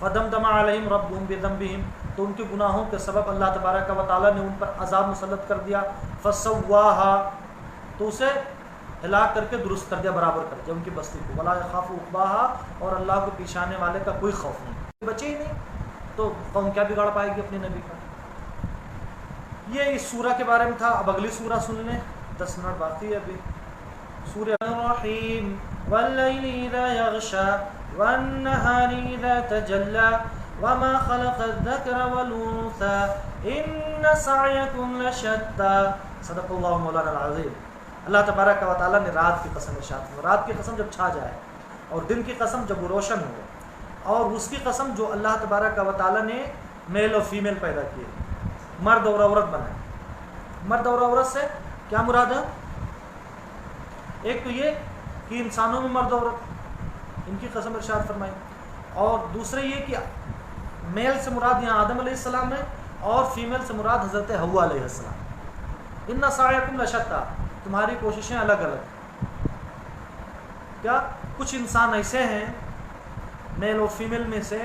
فدمدم علیہم ربهم بذنبہم، تو ان کے گناہوں کے سبب اللہ تبارک و تعالیٰ نے ان پر عذاب مسلط کر دیا۔ فسواها، تو اسے ہلاک کر کے درست کر دیا، برابر کر دیا ان کی بستی کو۔ ولا یخاف عقباها، اور اللہ کو پیش آنے والے کا کوئی خوف نہیں، بچے ہی نہیں تو قوم کیا بگاڑ پائے گی اپنے نبی کا۔ یہ اس سورہ کے بارے میں تھا۔ اب اگلی سورہ سن لیں، 10 منٹ باقی ہے ابھی۔ سورہ الرحیم، واللیل اذا یغشا والنہار اذا تجلی وما خلق الذکر والانثى ان سعیکم لشتی، صدق اللہ مولانا العظیم۔ اللہ تبارک و تعالیٰ نے رات کی قسم ارشاد کی، رات کی قسم جب چھا جائے، اور دن کی قسم جب وہ روشن ہو، اور اس کی قسم جو اللہ تبارک و تعالیٰ نے میل اور فیمیل پیدا کیے، مرد اور عورت بنائے۔ مرد اور عورت سے کیا مراد ہے؟ ایک تو یہ کہ انسانوں میں مرد اور عورت، ان کی قسم ارشاد فرمائی، اور دوسرے یہ کہ میل سے مراد یہاں آدم علیہ السلام ہے، اور فیمیل سے مراد حضرت حوا علیہ السلام۔ ان سعیکم لشتی، تمہاری کوششیں الگ الگ۔ کیا کچھ انسان ایسے ہیں میل اور فیمیل میں سے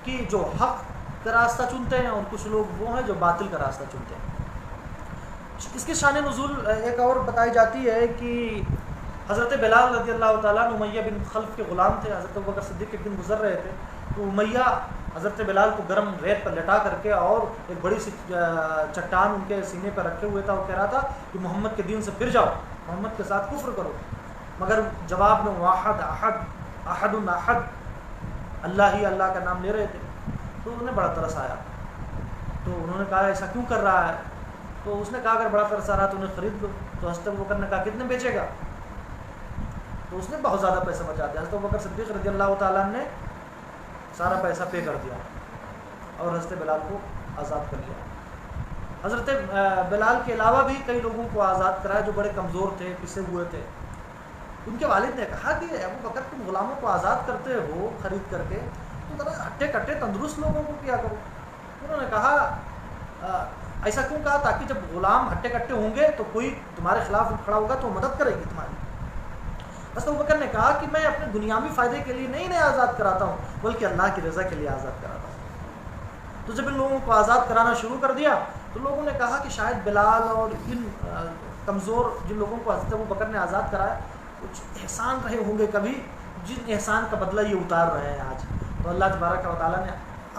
کہ جو حق کا راستہ چنتے ہیں، اور کچھ لوگ وہ ہیں جو باطل کا راستہ چنتے ہیں۔ اس کی شان نزول ایک اور بتائی جاتی ہے کہ حضرت بلال رضی اللہ تعالیٰ عنہ امیہ بن خلف کے غلام تھے۔ حضرت ابوبکر صدیق ایک دن گزر رہے تھے تو امیہ حضرت بلال کو گرم ریت پر لٹا کر کے اور ایک بڑی سی چٹان ان کے سینے پر رکھے ہوئے تھا، اور کہہ رہا تھا کہ محمد کے دین سے پھر جاؤ، محمد کے ساتھ کفر کرو، مگر جواب میں واحد احد احد احد، اللہ ہی اللہ کا نام لے رہے تھے۔ تو انہیں بڑا ترس آیا، تو انہوں نے کہا ایسا کیوں کر رہا ہے؟ تو اس نے کہا اگر بڑا قرض آ رہا تو انہیں خرید لو. تو حضرت ابوبکر نے کہا کتنے بیچے گا؟ تو اس نے بہت زیادہ پیسہ بچا دیا. حضرت ابوبکر صدیق رضی اللہ تعالیٰ نے سارا پیسہ پے کر دیا اور حضرت بلال کو آزاد کر لیا. حضرت بلال کے علاوہ بھی کئی لوگوں کو آزاد کرایا جو بڑے کمزور تھے، پسے ہوئے تھے. ان کے والد نے کہا کہ ابوبکر تم غلاموں کو آزاد کرتے ہو خرید کر کے، تو ذرا ہٹے کٹے تندرست لوگوں کو کیا کرو. انہوں نے کہا ایسا کیوں کہا؟ تاکہ جب غلام ہٹے کٹے ہوں گے تو کوئی تمہارے خلاف کھڑا ہوگا تو مدد کرے گی تمہاری. حضرت ابوبکر نے کہا کہ میں اپنے دنیاوی فائدے کے لیے نہیں آزاد کراتا ہوں، بلکہ اللہ کی رضا کے لیے آزاد کراتا ہوں. تو جب ان لوگوں کو آزاد کرانا شروع کر دیا تو لوگوں نے کہا کہ شاید بلال اور ان کمزور جن لوگوں کو حضرت ابوبکر نے آزاد کرایا کچھ احسان رہے ہوں گے کبھی، جن احسان کا بدلہ یہ اتار رہے ہیں آج. تو اللہ تبارک و تعالیٰ نے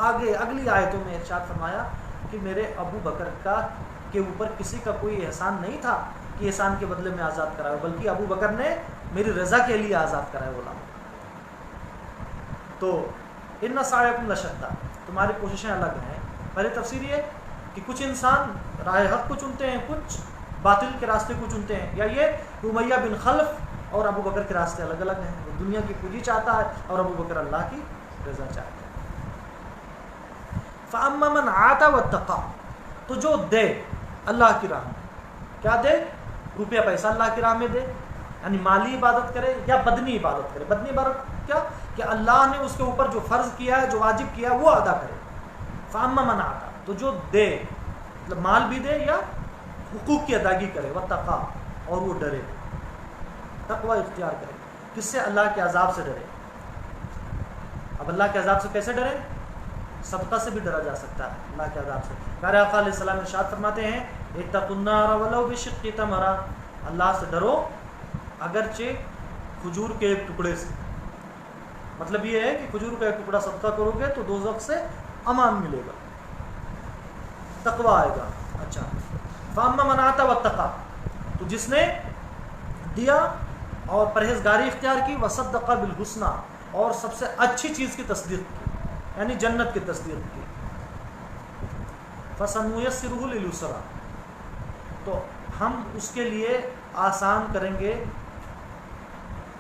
آگے اگلی آیتوں میں ارشاد فرمایا کہ میرے ابو بکر کے اوپر کسی کا کوئی احسان نہیں تھا کہ احسان کے بدلے میں آزاد کرایا، بلکہ ابو بکر نے میری رضا کے لیے آزاد کرایا غلام. تو ان سعیکم لشتیٰ، تمہاری کوششیں الگ ہیں. پہلے تفسیر یہ کہ کچھ انسان راہ حق کو چنتے ہیں، کچھ باطل کے راستے کو چنتے ہیں، یا یہ امیہ بن خلف اور ابو بکر کے راستے الگ الگ ہیں. وہ دنیا کی پونجی چاہتا ہے اور ابو بکر اللہ کی رضا چاہتا ہے. فَأَمَّا مَنْ عَاتَ وَاتَّقَى، تو جو دے اللہ کی راہ میں، کیا دے؟ روپیہ پیسہ اللہ کی راہ میں دے، یعنی مالی عبادت کرے یا بدنی عبادت کرے. بدنی عبادت کیا؟ کہ اللہ نے اس کے اوپر جو فرض کیا ہے، جو واجب کیا ہے وہ ادا کرے. فَأَمَّا مَنْ عَاتَ، تو جو دے مطلب مال بھی دے یا حقوق کی ادائیگی کرے، وَاتَّقَى، اور وہ ڈرے، تقوی اختیار کرے. کس سے؟ اللہ کے عذاب سے ڈرے. اب اللہ کے عذاب سے کیسے ڈرے؟ صدقہ سے بھی ڈرا جا سکتا ہے اللہ کے عذاب سے. پیارے آقا علیہ السلام ارشاد فرماتے ہیں اتقوا النار ولو بشق تمرہ، اللہ سے ڈرو اگرچہ کھجور کے ایک ٹکڑے سے. مطلب یہ ہے کہ کھجور کا ایک ٹکڑا صدقہ کرو گے تو دوزخ سے امان ملے گا، تقوی آئے گا. اچھا، فاما من آتا واتقى، تو جس نے دیا اور پرہیزگاری اختیار کی، وصدق بالحسنى، اور سب سے اچھی چیز کی تصدیق کی یعنی جنت کی تصدیق کی، فسنيسره لليسرى، تو ہم اس کے لیے آسان کریں گے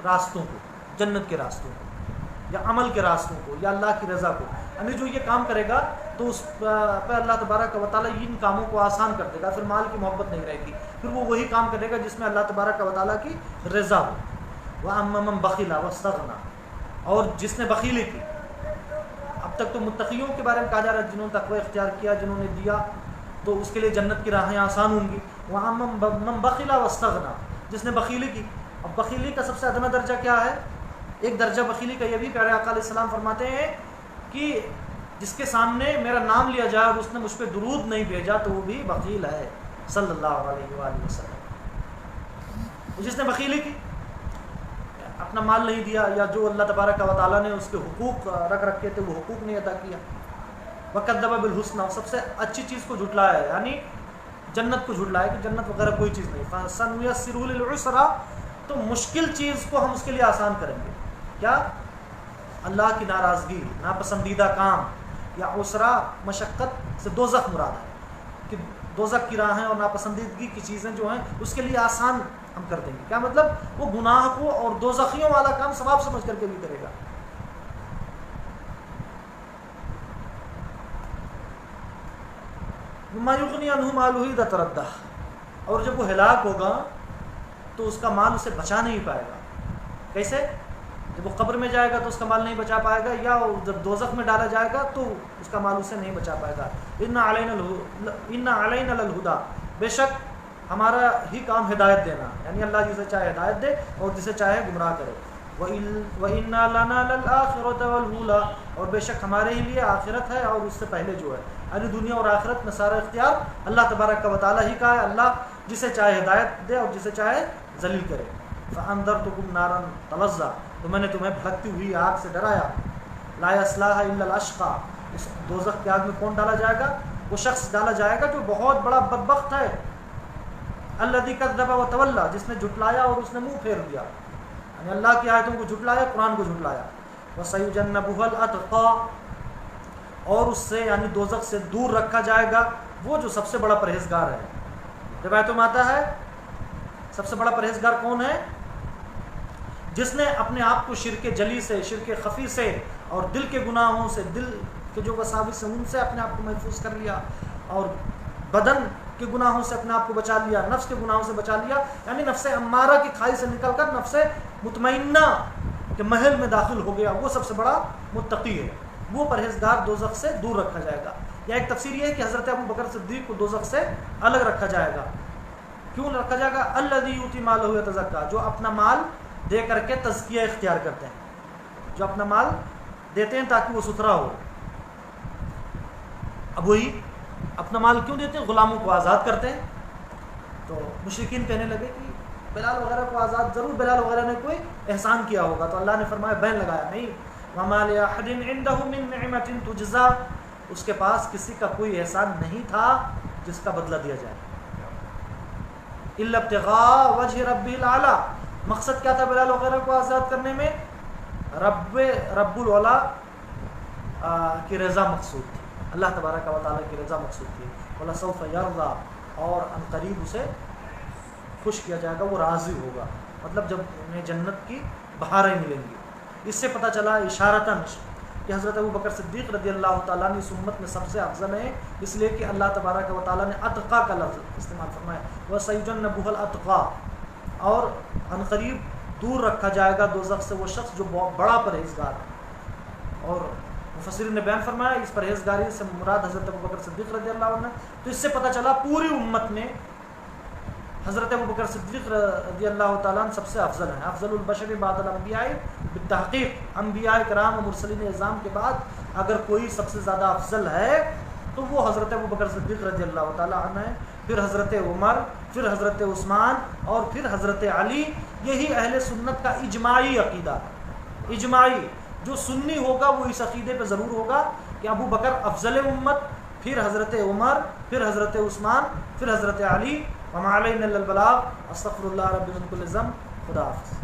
راستوں کو، جنت کے راستوں کو یا عمل کے راستوں کو یا اللہ کی رضا کو. یعنی جو یہ کام کرے گا تو اس پہ اللہ تبارک و تعالیٰ ان کاموں کو آسان کر دے گا. پھر مال کی محبت نہیں رہے گی، پھر وہ وہی کام کرے گا جس میں اللہ تبارک و تعالیٰ کی رضا ہو. وَأَمَّا مَنْ بَخِلَ وَاسْتَغْنَى، اور جس نے بخیلی کی. اب تک تو متقیوں کے بارے میں کہا جا رہا ہے جنہوں نے تقوی اختیار کیا، جنہوں نے دیا، تو اس کے لیے جنت کی راہیں آسان ہوں گی. وَأَمَّا مَنْ بَخِلَ وَاسْتَغْنَى، جس نے بخیلی کی. اب بخیلی کا سب سے ادنا درجہ کیا ہے؟ ایک درجہ بخیلی کا یہ بھی پیارے آقا علیہ السلام فرماتے ہیں کہ جس کے سامنے میرا نام لیا جائے اور اس نے مجھ پہ درود نہیں بھیجا تو وہ بھی بخیل ہے صلی اللہ علیہ وآلہ وسلم. جس نے بخیلی کی، اپنا مال نہیں دیا، یا جو اللہ تبارک و تعالیٰ نے اس کے حقوق رکھ رکھے تھے وہ حقوق نہیں ادا کیا. وَكَذَّبَ بِالْحُسْنَى، سب سے اچھی چیز کو جھٹلایا ہے، یعنی جنت کو جھٹلایا کہ جنت وغیرہ کوئی چیز نہیں. فَسَنُيَسِّرُهُ لِلْعُسْرَى، تو مشکل چیز کو ہم اس کے لیے آسان کریں گے. کیا؟ اللہ کی ناراضگی، ناپسندیدہ کام، یا عسرا مشقت سے دوزخ مراد ہے کہ دوزخ کی راہیں اور ناپسندیدگی کی چیزیں جو ہیں اس کے لیے آسان ہم کر دیں گے. کیا مطلب؟ وہ گناہ کو اور دوزخیوں والا کام ثواب سمجھ کر کے بھی کرے گا. مَا يُغْنِي عَنْهُ مَالُهُ إِذَا تَرَدَّى، اور جب وہ ہلاک ہوگا تو اس کا مال اسے بچا نہیں پائے گا. کیسے؟ جب وہ قبر میں جائے گا تو اس کا مال نہیں بچا پائے گا، یا جب دوزخ میں ڈالا جائے گا تو اس کا مال اسے نہیں بچا پائے گا. اِنَّ عَلَيْنَا لَلْهُدَى، بے شک ہمارا ہی کام ہدایت دینا، یعنی اللہ جسے چاہے ہدایت دے اور جسے چاہے گمراہ کرے. وَإِنَّا لَنَا لَلْآخِرَةَ وَالْأُولَى، اور بے شک ہمارے ہی لیے آخرت ہے اور اس سے پہلے جو ہے، یعنی دنیا اور آخرت میں سارا اختیار اللہ تبارک و تعالیٰ ہی کا ہے. اللہ جسے چاہے ہدایت دے اور جسے چاہے ذلیل کرے. فَأَنذَرْتُكُمْ نَارًا تَلَظَّىٰ، تو میں نے تمہیں بھڑکتی ہوئی آگ سے ڈرایا. لَا يَصْلَاهَا إِلَّا الْأَشْقَىٰ، اس دوزخ کی آگ میں کون ڈالا جائے گا؟ وہ شخص ڈالا جائے گا جو بہت بڑا بدبخت ہے. الَّذِي كَذَّبَ وَتَوَلَّىٰ، جس نے جھٹلایا اور اس نے منہ پھیر دیا، یعنی اللہ کی آیتوں کو جھٹلایا، قرآن کو جھٹلایا. وَسَيُجَنَّبُهَا الْأَتْقَىٰ، اور اس سے یعنی دوزخ سے دور رکھا جائے گا وہ جو سب سے بڑا پرہیزگار ہے. روایتوں میں آتا ہے سب سے بڑا پرہیزگار کون ہے؟ جس نے اپنے آپ کو شرک جلی سے، شرک خفی سے اور دل کے گناہوں سے، دل کے جو وساوس ہیں ان سے اپنے آپ کو محفوظ کر لیا، اور بدن کے گناہوں سے اپنے آپ کو بچا لیا، نفس کے گناہوں سے بچا لیا، یعنی نفس امارہ کی کھائی سے نکل کر نفس مطمئنہ کے محل میں داخل ہو گیا، وہ سب سے بڑا متقی ہے، وہ پرہیزگار دوزخ سے دور رکھا جائے گا۔ یا ایک تفسیر یہ ہے کہ حضرت ابو بکر صدیق کو دوزخ سے الگ رکھا جائے گا۔ کیوں رکھا جائے گا؟ الذی یؤتی مالہ یتزکیٰ، جو اپنا مال دے کر کے تزکیہ اختیار کرتے ہیں، جو اپنا مال دیتے ہیں تاکہ وہ ستھرا ہو۔ اب وہی اپنا مال کیوں دیتے ہیں؟ غلاموں کو آزاد کرتے ہیں۔ تو مشرکین کہنے لگے کہ بلال وغیرہ کو آزاد، ضرور بلال وغیرہ نے کوئی احسان کیا ہوگا، تو اللہ نے فرمایا بین لگایا نہیں، وَمَا لِأَحَدٍ عِندَهُ مِن نِعْمَةٍ تُجْزَىٰ، اس کے پاس کسی کا کوئی احسان نہیں تھا جس کا بدلہ دیا جائے، إِلَّا ابْتِغَاءَ وَجْهِ رَبِّهِ الْأَعْلَىٰ، مقصد کیا تھا بلال وغیرہ کو آزاد کرنے میں؟ رب العلا کی رضا مقصود تھی، اللہ تبارک و تعالیٰ کی رضا مقصود تھی۔ وَلَسَوْفَ يَرْضَىٰ، اور ان قریب اسے خوش کیا جائے گا، وہ راضی ہوگا، مطلب جب انہیں جنت کی بہاریں ملیں گی۔ اس سے پتہ چلا اشارتاً کہ حضرت ابو بکر صدیق رضی اللہ تعالیٰ عنہ اس امت میں سب سے افضل ہیں، اس لیے کہ اللہ تبارک و تعالیٰ نے اتقیٰ کا لفظ استعمال فرمایا، وَسَيُجَنَّبُهُ الْأَتْقَىٰ، اور ان قریب دور رکھا جائے گا دوزخ سے وہ شخص جو بہت بڑا پرہیزگار ہے۔ اور مفسرین نے بیان فرمایا اس پرہیزگاری سے مراد حضرت ابو بکر صدیق رضی اللہ عنہ۔ تو اس سے پتہ چلا پوری امت میں حضرت ابو بکر صدیق رضی اللہ تعالیٰ عنہ سب سے افضل ہیں، افضل البشر بعد الانبیاء بالتحقیق، انبیاء کرام و مرسلین اعظام کے بعد اگر کوئی سب سے زیادہ افضل ہے تو وہ حضرت ابو بکر صدیق رضی اللہ تعالیٰ عنہ ہیں، پھر حضرت عمر، پھر حضرت عثمان اور پھر حضرت علی۔ یہی اہل سنت کا اجماعی عقیدہ ہے، اجماعی، جو سنی ہوگا وہ اس عقیدے پہ ضرور ہوگا کہ ابو بکر افضل امت، پھر حضرت عمر، پھر حضرت عثمان، پھر حضرت علی۔ وما علینا الا البلاغ، استغفر اللہ رب من کل ذنب۔ خدا حافظ۔